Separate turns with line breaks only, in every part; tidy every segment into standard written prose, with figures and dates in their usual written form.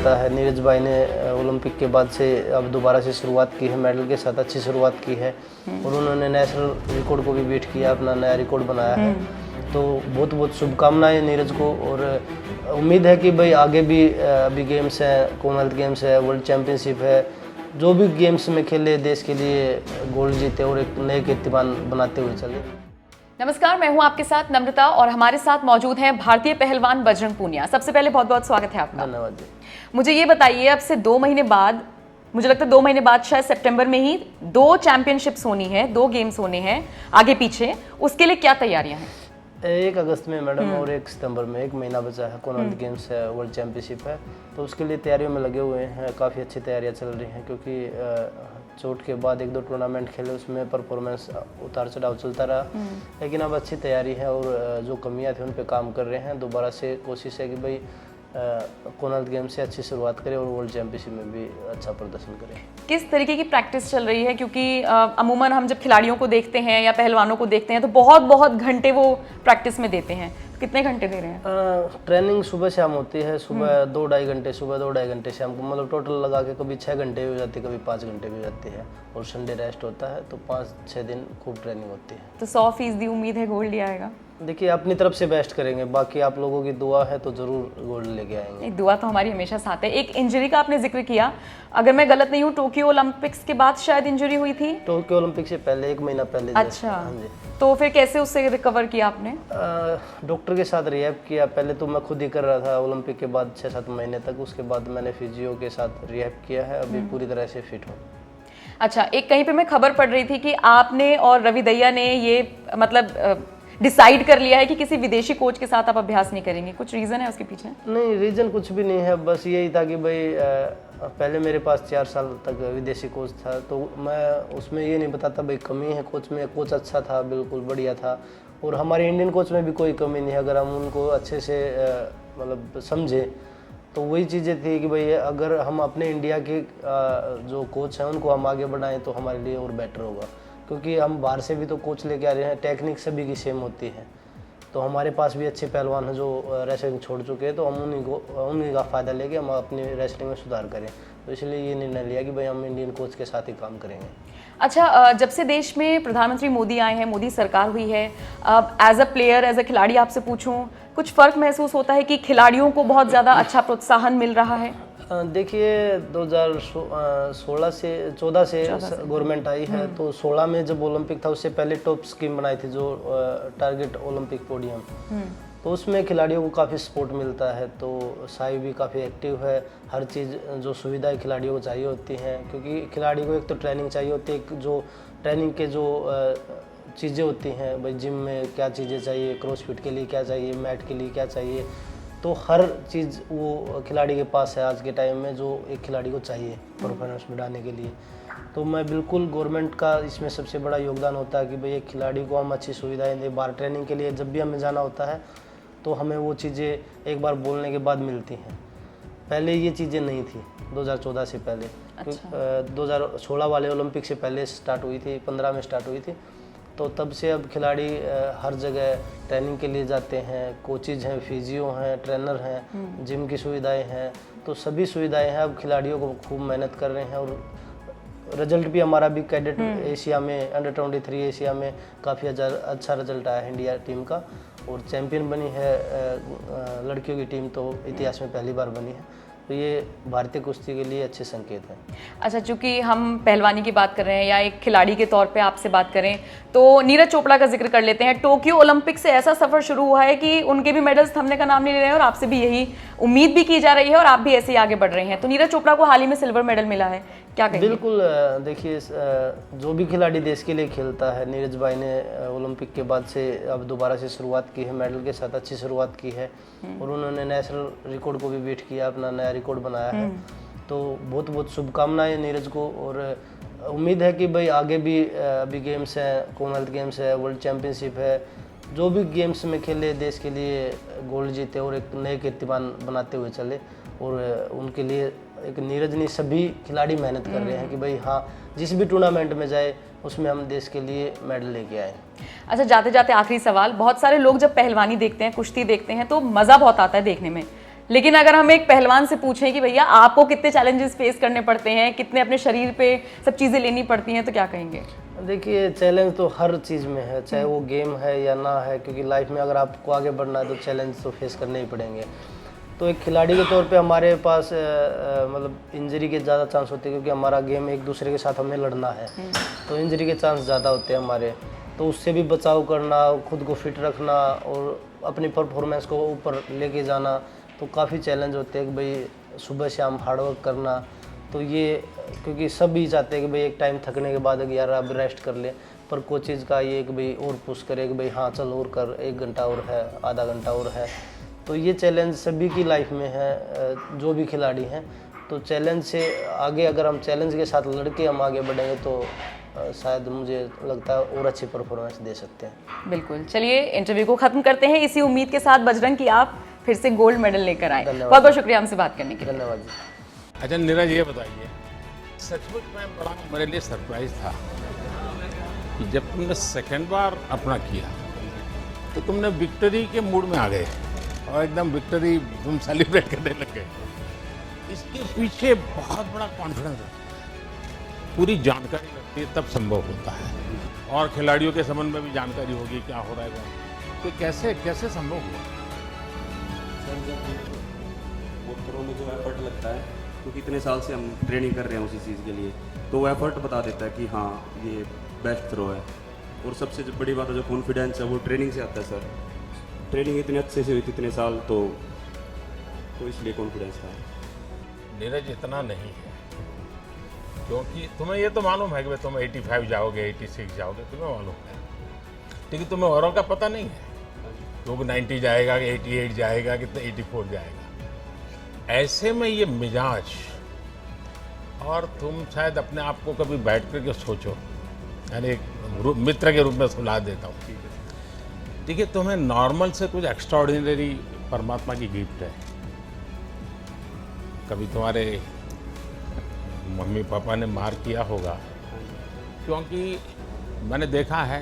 होता है। नीरज भाई ने ओलंपिक के बाद से अब दोबारा से शुरुआत की है, मेडल के साथ अच्छी शुरुआत की है और उन्होंने नेशनल रिकॉर्ड को भी बीट किया, अपना नया रिकॉर्ड बनाया है। तो बहुत बहुत शुभकामनाएं नीरज को और उम्मीद है कि भाई आगे भी अभी गेम्स हैं, कॉमनवेल्थ गेम्स है, वर्ल्ड चैम्पियनशिप है, जो भी गेम्स में खेले देश के लिए गोल्ड जीते और एक नए कीर्तिमान बनाते हुए चले।
नमस्कार, मैं हूं आपके साथ नम्रता और हमारे साथ मौजूद हैं भारतीय पहलवान बजरंग पूनिया। सबसे पहले बहुत बहुत स्वागत है आपका।
धन्यवाद जी।
मुझे ये बताइए, अब से 2 महीने बाद, मुझे लगता है 2 महीने बाद शायद सितंबर में ही 2 चैंपियनशिप्स होनी है, 2 गेम्स होने हैं आगे पीछे, उसके लिए क्या तैयारियां हैं?
1 अगस्त में मैडम और 1 सितंबर में 1 महीना बचा है। कॉमनवेल्थ गेम्स है, वर्ल्ड चैम्पियनशिप है, तो उसके लिए तैयारियों में लगे हुए हैं। काफ़ी अच्छी तैयारियां चल रही हैं क्योंकि चोट के बाद 1-2 टूर्नामेंट खेले, उसमें परफॉर्मेंस उतार चढ़ाव चलता रहा, लेकिन अब अच्छी तैयारी है और जो कमियां थी उन पे काम कर रहे हैं। दोबारा से कोशिश है कि भाई कॉमनवेल्थ गेम से अच्छी शुरुआत करें और वर्ल्ड चैम्पियनशिप में भी अच्छा प्रदर्शन करें।
किस तरीके की प्रैक्टिस चल रही है? क्योंकि अमूमन हम जब खिलाड़ियों को देखते हैं या पहलवानों को देखते हैं तो बहुत बहुत घंटे वो प्रैक्टिस में देते हैं। कितने घंटे दे रहे हैं?
ट्रेनिंग सुबह शाम होती है, सुबह 2-2.5 घंटे, सुबह 2-2.5 घंटे शाम को, मतलब टोटल लगा के कभी 6 घंटे भी हो जाती है, कभी 5 घंटे भी हो जाती है और संडे रेस्ट होता है, तो 5-6 दिन खूब ट्रेनिंग होती है।
तो 100% उम्मीद है गोल्ड लिया आएगा?
देखिए, अपनी तरफ से बेस्ट करेंगे, बाकी आप लोगों की दुआ है तो जरूर गोल्ड लेके आएंगे।
दुआ तो हमारी हमेशा साथ है। एक इंजरी का आपने जिक्र किया, अगर मैं गलत नहीं हूँ टोक्यो ओलंपिक्स के बाद शायद इंजरी हुई थी?
टोक्यो ओलंपिक से पहले 1 महीना पहले।
अच्छा,
हाँ जी।
तो फिर कैसे उससे रिकवर किया आपने?
डॉक्टर के साथ रिहैब किया। पहले तो मैं खुद ही कर रहा था ओलंपिक के बाद 6-7 महीने तक, उसके बाद मैंने फिजियो के साथ रिहैब किया है, अभी पूरी तरह से फिट हूँ।
अच्छा, एक कहीं पे मैं खबर पढ़ रही थी कि आपने और रवि दहिया ने ये मतलब डिसाइड कर लिया है कि किसी विदेशी कोच के साथ आप अभ्यास नहीं करेंगे। कुछ रीजन है उसके पीछे?
नहीं, रीजन कुछ भी नहीं है, बस यही था कि भाई पहले मेरे पास 4 साल तक विदेशी कोच था, तो मैं उसमें ये नहीं बताता भाई कमी है कोच में। कोच अच्छा था, बिल्कुल बढ़िया था, और हमारे इंडियन कोच में भी कोई कमी नहीं है अगर हम उनको अच्छे से मतलब समझे। तो वही चीज़ें थी कि भाई अगर हम अपने इंडिया के जो कोच हैं उनको हम आगे बढ़ाएं तो हमारे लिए और बेटर होगा, क्योंकि हम बाहर से भी तो कोच लेके आ रहे हैं, टेक्निक सभी की सेम होती है। तो हमारे पास भी अच्छे पहलवान हैं जो रेसलिंग छोड़ चुके हैं, तो हम उन्हीं का फ़ायदा लेके हम अपनी रेसलिंग में सुधार करें। तो इसलिए ये निर्णय लिया कि भाई हम इंडियन कोच के साथ ही काम करेंगे।
अच्छा, जब से देश में प्रधानमंत्री मोदी आए हैं, मोदी सरकार हुई है, as a player, as a खिलाड़ी आपसे पूछूं, कुछ फ़र्क महसूस होता है कि खिलाड़ियों को बहुत ज़्यादा अच्छा प्रोत्साहन मिल रहा है?
देखिए, 2014 से गवर्नमेंट आई है, तो 16 में जब ओलंपिक था उससे पहले टॉप स्कीम बनाई थी जो टारगेट ओलंपिक पोडियम, तो उसमें खिलाड़ियों को काफ़ी सपोर्ट मिलता है। तो साई भी काफ़ी एक्टिव है, हर चीज़ जो सुविधाएं खिलाड़ियों को चाहिए होती हैं, क्योंकि खिलाड़ी को एक तो ट्रेनिंग चाहिए होती है, एक जो ट्रेनिंग के जो चीज़ें होती हैं, भाई जिम में क्या चीज़ें चाहिए, क्रॉसफिट के लिए क्या चाहिए, मैट के लिए क्या चाहिए, तो हर चीज़ वो खिलाड़ी के पास है आज के टाइम में, जो एक खिलाड़ी को चाहिए परफॉर्मेंस बढ़ाने के लिए। तो मैं बिल्कुल, गवर्नमेंट का इसमें सबसे बड़ा योगदान होता है कि भाई एक खिलाड़ी को हम अच्छी सुविधाएं दें। बाहर ट्रेनिंग के लिए जब भी हमें जाना होता है तो हमें वो चीज़ें एक बार बोलने के बाद मिलती हैं। पहले ये चीज़ें नहीं थी 2014 से पहले। अच्छा। 2016 वाले ओलंपिक से पहले स्टार्ट हुई थी, 15 में स्टार्ट हुई थी, तो तब से अब खिलाड़ी हर जगह ट्रेनिंग के लिए जाते हैं, कोचेज हैं, फिजियो हैं, ट्रेनर हैं, जिम की सुविधाएं हैं, तो सभी सुविधाएं हैं। अब खिलाड़ियों को खूब मेहनत कर रहे हैं और रिजल्ट भी हमारा भी कैडेट एशिया में, अंडर-23 एशिया में काफ़ी अच्छा रिजल्ट आया है इंडिया टीम का, और चैम्पियन बनी है लड़कियों की टीम, तो इतिहास में पहली बार बनी है। तो ये भारतीय कुश्ती के लिए अच्छे संकेत हैं।
अच्छा, चूंकि हम पहलवानी की बात कर रहे हैं या एक खिलाड़ी के तौर पे आपसे बात करें, तो नीरज चोपड़ा का जिक्र कर लेते हैं। टोक्यो ओलंपिक से ऐसा सफर शुरू हुआ है कि उनके भी मेडल्स थमने का नाम नहीं ले रहे हैं और आपसे भी यही उम्मीद भी की जा रही है और आप भी ऐसे ही आगे बढ़ रहे हैं। तो नीरज चोपड़ा को हाल ही में सिल्वर मेडल मिला है, क्या कहेंगे?
बिल्कुल, देखिए, जो भी खिलाड़ी देश के लिए खेलता है, नीरज भाई ने ओलंपिक के बाद से अब दोबारा से शुरुआत की है, मेडल के साथ अच्छी शुरुआत की है और उन्होंने नेशनल रिकॉर्ड को भी बीट किया, अपना नया रिकॉर्ड बनाया है। तो बहुत बहुत शुभकामनाएं नीरज को, और उम्मीद है कि भाई आगे भी अभी गेम्स हैं, कॉमनवेल्थ गेम्स है, वर्ल्ड चैम्पियनशिप है, जो भी गेम्स में खेले देश के लिए गोल्ड जीते और एक नए कीर्तिमान बनाते हुए चले। और उनके लिए एक नीरज नहीं, सभी खिलाड़ी मेहनत कर रहे हैं कि भाई हाँ, जिस भी टूर्नामेंट में जाए उसमें हम देश के लिए मेडल लेके आए।
अच्छा, जाते जाते आखिरी सवाल, बहुत सारे लोग जब पहलवानी देखते हैं, कुश्ती देखते हैं, तो मज़ा बहुत आता है देखने में, लेकिन अगर हम एक पहलवान से पूछें कि भैया आपको कितने चैलेंजेस फेस करने पड़ते हैं, कितने अपने शरीर पे सब चीज़ें लेनी पड़ती हैं, तो क्या कहेंगे?
देखिए चैलेंज तो हर चीज़ में है, चाहे वो गेम है या ना है, क्योंकि लाइफ में अगर आपको आगे बढ़ना है तो चैलेंज तो फेस करने ही पड़ेंगे। तो एक खिलाड़ी के तौर पे हमारे पास मतलब इंजरी के ज़्यादा चांस होते हैं, क्योंकि हमारा गेम एक दूसरे के साथ हमें लड़ना है, तो इंजरी के चांस ज़्यादा होते हैं हमारे। तो उससे भी बचाव करना, खुद को फिट रखना और अपनी परफॉर्मेंस को ऊपर लेके जाना, तो काफ़ी चैलेंज होते हैं कि भाई सुबह शाम हार्डवर्क करना। तो ये क्योंकि सभी चाहते हैं कि भाई एक टाइम थकने के बाद यार अब रेस्ट कर ले, पर कोचेज़ का ये कि भाई और पुश करे कि भाई हाँ चल और कर, 1 घंटा और है, आधा घंटा और है। तो ये चैलेंज सभी की लाइफ में है, जो भी खिलाड़ी हैं। तो चैलेंज से आगे, अगर हम चैलेंज के साथ लड़के हम आगे बढ़ेंगे तो शायद मुझे लगता है और अच्छी परफॉर्मेंस दे सकते हैं।
बिल्कुल, चलिए इंटरव्यू को ख़त्म करते हैं इसी उम्मीद के साथ बजरंग की आप फिर से गोल्ड मेडल लेकर आए। बहुत बहुत शुक्रिया हमसे बात करने के लिए।
धन्यवाद जी।
अच्छा नीरज, ये बताइए, सचमुच में बड़ा मेरे लिए सरप्राइज था कि जब तुमने सेकंड बार अपना किया तो तुमने विक्ट्री के मूड में आ गए और एकदम विक्ट्री तुम सेलिब्रेट करने लग गए। इसके पीछे बहुत बड़ा कॉन्फिडेंस है, पूरी जानकारी लगती है, तब संभव होता है। और खिलाड़ियों के संबंध में भी जानकारी होगी क्या हो रहा है, तो कैसे कैसे संभव हुआ?
सर जब वोटरों में जो एफर्ट लगता है, क्योंकि इतने साल से हम ट्रेनिंग कर रहे हैं उसी चीज़ के लिए, तो वो एफर्ट बता देता है कि हाँ ये बेस्ट थ्रो है। और सबसे जो बड़ी बात है, जो कॉन्फिडेंस है, वो ट्रेनिंग से आता है सर। ट्रेनिंग इतने अच्छे से हुई थी इतने साल, तो इसलिए कॉन्फिडेंस था।
नीरज इतना नहीं है, क्योंकि तुम्हें ये तो मालूम है कि भाई तुम 85 जाओगे, 86 जाओगे, तुम्हें मालूम है, लेकिन तुम्हें औरों का पता नहीं है लोग 90 जाएगा कि 88 जाएगा कि 84 जाएगा। ऐसे में ये मिजाज, और तुम शायद अपने आप को कभी बैठ करके सोचो, यानी एक मित्र के रूप में सलाह देता हूँ। देखिए, तुम्हें नॉर्मल से कुछ एक्स्ट्राऑर्डिनरी परमात्मा की गिफ्ट है। कभी तुम्हारे मम्मी पापा ने मार किया होगा, क्योंकि मैंने देखा है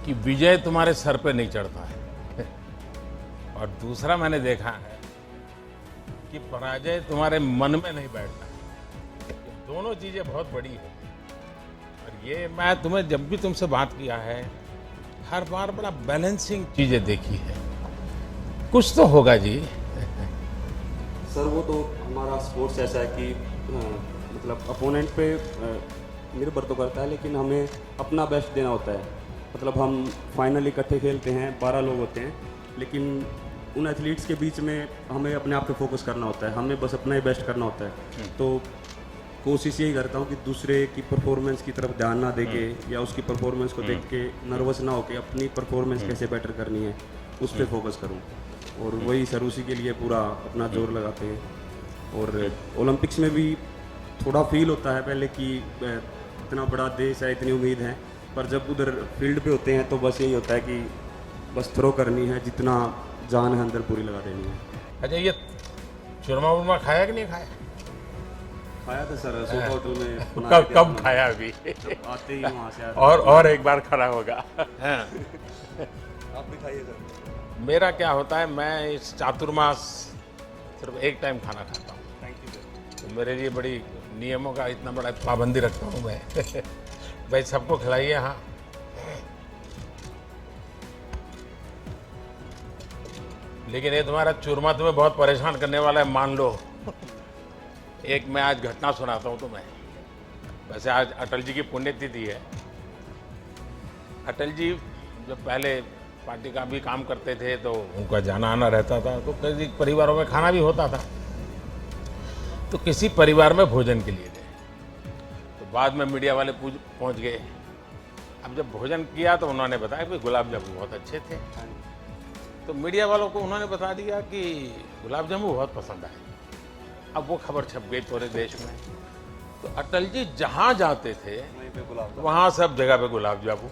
कि विजय तुम्हारे सर पे नहीं चढ़ता है और दूसरा मैंने देखा है कि पराजय तुम्हारे मन में नहीं बैठता है। दोनों चीज़ें बहुत बड़ी है। और ये मैं तुम्हें जब भी तुमसे बात किया है, हर बार बड़ा बैलेंसिंग चीज़ें देखी है। कुछ तो होगा जी।
सर वो तो हमारा स्पोर्ट्स ऐसा है कि मतलब अपोनेंट पे निर्भर तो करता है, लेकिन हमें अपना बेस्ट देना होता है। मतलब हम फाइनल इकट्ठे खेलते हैं, 12 लोग होते हैं, लेकिन उन एथलीट्स के बीच में हमें अपने आप पे फोकस करना होता है, हमें बस अपना ही बेस्ट करना होता है। तो कोशिश यही करता हूँ कि दूसरे की परफॉर्मेंस की तरफ ध्यान ना देके या उसकी परफॉर्मेंस को देख के नर्वस ना होके अपनी परफॉर्मेंस कैसे बेटर करनी है उस पर फोकस करूँ। और वही सर उसी के लिए पूरा अपना जोर लगाते हैं। और ओलंपिक्स में भी थोड़ा फील होता है पहले कि इतना बड़ा देश है, इतनी उम्मीद है, पर जब उधर फील्ड पे होते हैं तो बस यही होता है कि बस थ्रो करनी है, जितना जान है अंदर पूरी लगा देनी है।
अच्छा, ये चूरमा वूरमा खाया कि नहीं खाया?
खाया था सर, सोफा होटल में बना
कब
के
कब
अपना-
खाया अभी?
आते ही वहाँ से आते
और एक बार खड़ा होगा। हाँ।
आप भी खाइए सर।
मेरा क्या होता है, मैं इस चातुर्मास सिर्फ एक टाइम खाना खाता हूँ।
Thank you sir.
तो मेरे लिए बड़ी नियमों का इतना बड़ा पाबंदी रखता हूँ मैं। भाई सबको खिलाइए। हाँ, लेकिन ये तुम्हारा चूरमा तुम्हें बहुत परेशान करने वाला है, मान लो। एक मैं आज घटना सुनाता हूँ तुम्हें। वैसे आज अटल जी की पुण्यतिथि है। अटल जी जब पहले पार्टी का भी काम करते थे तो उनका जाना आना रहता था, तो कई परिवारों में खाना भी होता था। तो किसी परिवार में भोजन के लिए गए, तो बाद में मीडिया वाले पहुंच गए। अब जब भोजन किया तो उन्होंने बताया कि गुलाब जामुन बहुत अच्छे थे। तो मीडिया वालों को उन्होंने बता दिया कि गुलाब जामुन बहुत पसंद आए। अब वो खबर छप गई पूरे देश में। तो अटल जी जहाँ जाते थे
वहीं पे गुलाब
वहाँ सब जगह पे गुलाब जामुन।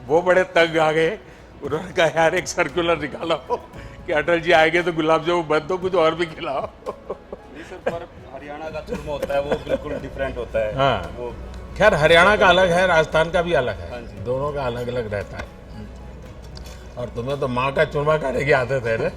वो बड़े तंग आ गए। उन्होंने कहा यार एक सर्कुलर निकालो कि अटल जी आएंगे तो गुलाब जामुन बंद दो, कुछ और भी खिलाओ।
नहीं सर, पर हरियाणा का चूरमा होता है वो बिल्कुल डिफरेंट होता है।
हाँ।
वो
खैर हरियाणा का अलग है, राजस्थान का भी अलग
हाँ
है,
जी।
दोनों का अलग अलग रहता है। और तुम्हें तो माँ का चूरमा खाने की आदत है ना।